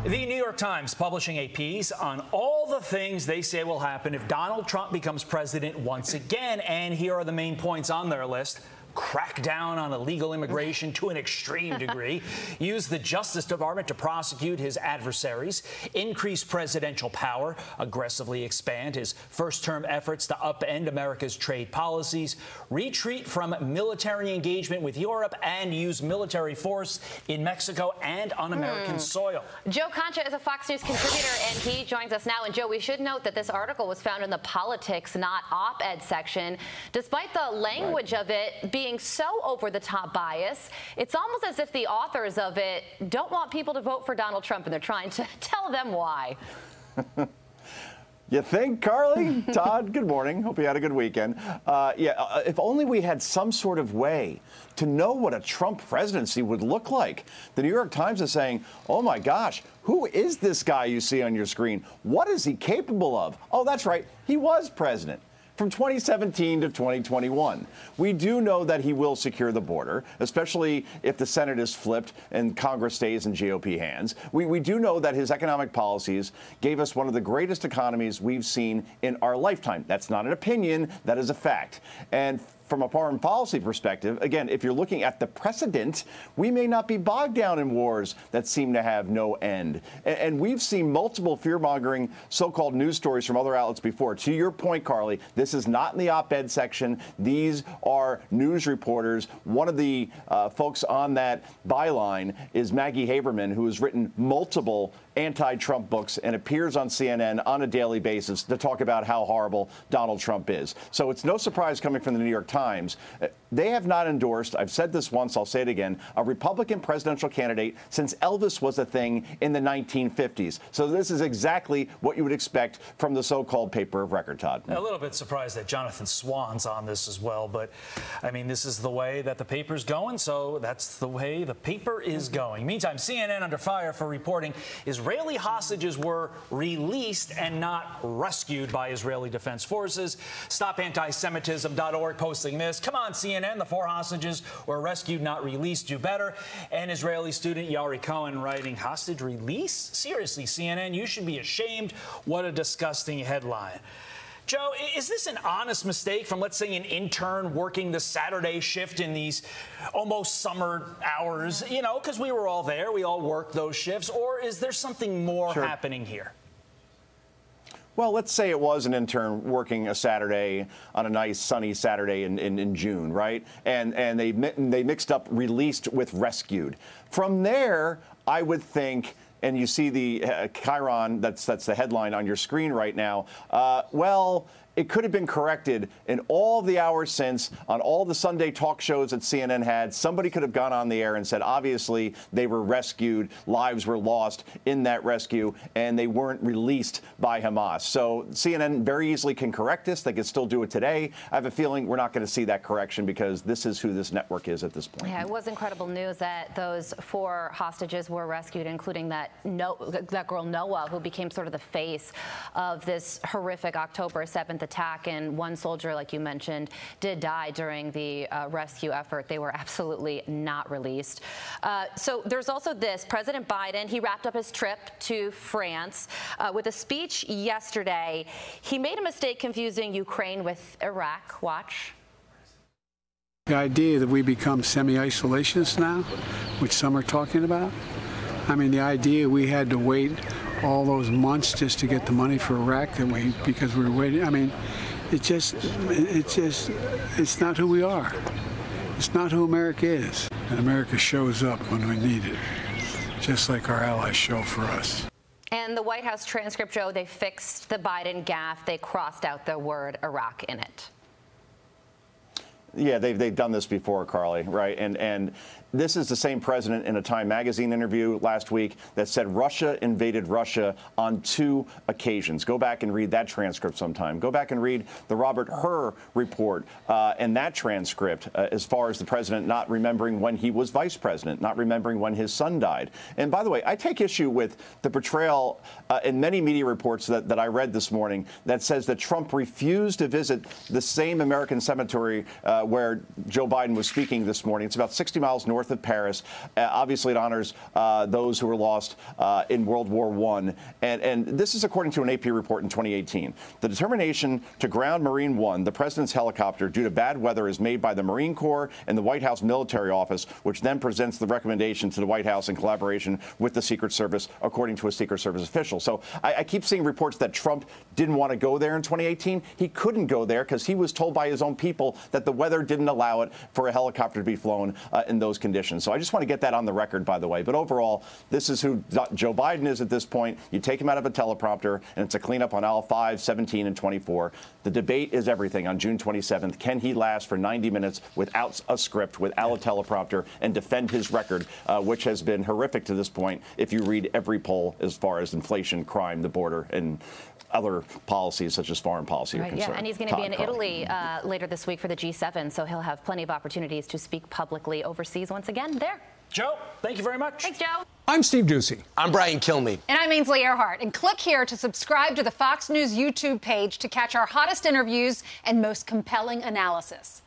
The New York Times publishing a piece on all the things they say will happen if Donald Trump becomes president once again. And here are the main points on their list. Crack down on illegal immigration to an extreme degree, use the Justice Department to prosecute his adversaries, increase presidential power, aggressively expand his first-term efforts to upend America's trade policies, retreat from military engagement with Europe, and use military force in Mexico and on American soil. Joe Concha is a Fox News contributor, and he joins us now. And Joe, we should note that this article was found in the politics, not op-ed section. Despite the language of it being so over-the-top bias, it's almost as if the authors of it don't want people to vote for Donald Trump, and they're trying to tell them why. You think, Carly? Todd, good morning. Hope you had a good weekend. If only we had some sort of way to know what a Trump presidency would look like. The New York Times is saying, oh my gosh, who is this guy you see on your screen? What is he capable of? Oh, that's right. He was president from 2017 to 2021. We do know that he will secure the border, especially if the Senate is flipped and Congress stays in GOP hands. We do know that his economic policies gave us one of the greatest economies we've seen in our lifetime. That's not an opinion, that is a fact. And from a foreign policy perspective, again, if you're looking at the precedent, we may not be bogged down in wars that seem to have no end. And we've seen multiple fear-mongering so-called news stories from other outlets before. To your point, Carly, this is not in the op-ed section. These are news reporters. One of the folks on that byline is Maggie Haberman, who has written multiple anti-Trump books and appears on CNN on a daily basis to talk about how horrible Donald Trump is. So it's no surprise coming from the New York Times. They have not endorsed, I've said this once, I'll say it again, a Republican presidential candidate since Elvis was a thing in the 1950s. So this is exactly what you would expect from the so-called paper of record, Todd. A little bit surprised that Jonathan Swan's on this as well, but I mean, this is the way that the paper's going, so that's the way the paper is going. Meantime, CNN under fire for reporting Israeli hostages were released and not rescued by Israeli Defense Forces. StopAntisemitism.org posting this. Come on, CNN, the 4 hostages were rescued, not released. Do better. And Israeli student Yari Cohen writing, hostage release? Seriously, CNN, you should be ashamed. What a disgusting headline. Joe, is this an honest mistake from, let's say, an intern working the Saturday shift in these almost summer hours, you know, because we were all there, we all worked those shifts, or is there something more happening here? Well, let's say it was an intern working a Saturday on a nice sunny Saturday in June, right? And they mixed up released with rescued. From there, I would think, and you see the Chiron, that's the headline on your screen right now, well, it could have been corrected in all the hours since, on all the Sunday talk shows that CNN had. Somebody could have gone on the air and said, obviously, they were rescued, lives were lost in that rescue, and they weren't released by Hamas. So CNN very easily can correct this. They can still do it today. I have a feeling we're not going to see that correction because this is who this network is at this point. Yeah, it was incredible news that those 4 hostages were rescued, including that girl Noah, who became sort of the face of this horrific October 7th attack, and one soldier, like you mentioned, did die during the rescue effort. They were absolutely not released. So there's also this. President Biden, he wrapped up his trip to France with a speech yesterday. He made a mistake confusing Ukraine with Iraq. Watch. The idea that we become semi-isolationists now, which some are talking about, I mean, the idea we had to wait all those months just to get the money for Iraq because we were waiting. I mean, it's not who we are. It's not who America is. And America shows up when we need it, just like our allies show for us. And the White House transcript, Joe, they fixed the Biden gaffe. They crossed out the word Iraq in it. Yeah, they've done this before, Carly, right? And this is the same president in a Time magazine interview last week that said Russia invaded Russia on 2 occasions. Go back and read that transcript sometime. Go back and read the Robert Hur report and that transcript as far as the president not remembering when he was vice president, not remembering when his son died. And by the way, I take issue with the portrayal in many media reports that I read this morning that says that Trump refused to visit the same American cemetery where Joe Biden was speaking this morning. It's about 60 miles north north of Paris. Obviously, it honors those who were lost in World War I. And this is according to an AP report in 2018. The determination to ground Marine One, the president's helicopter, due to bad weather is made by the Marine Corps and the White House Military Office, which then presents the recommendation to the White House in collaboration with the Secret Service, according to a Secret Service official. So I keep seeing reports that Trump didn't want to go there in 2018. He couldn't go there because he was told by his own people that the weather didn't allow it for a helicopter to be flown in those conditions. So I just want to get that on the record, by the way. But overall, this is who Joe Biden is at this point. You take him out of a teleprompter, and it's a cleanup on aisle 5, 17, and 24. The debate is everything on June 27th. Can he last for 90 minutes without a script, without a teleprompter, and defend his record, which has been horrific to this point if you read every poll as far as inflation, crime, the border, and other policies such as foreign policy are concerned. Yeah, and he's going to be in Italy later this week for the G7, so he'll have plenty of opportunities to speak publicly overseas once again there. Joe, thank you very much. Thanks, Joe. I'm Steve Doocy. I'm Brian Kilmeade. And I'm Ainsley Earhart. And click here to subscribe to the Fox News YouTube page to catch our hottest interviews and most compelling analysis.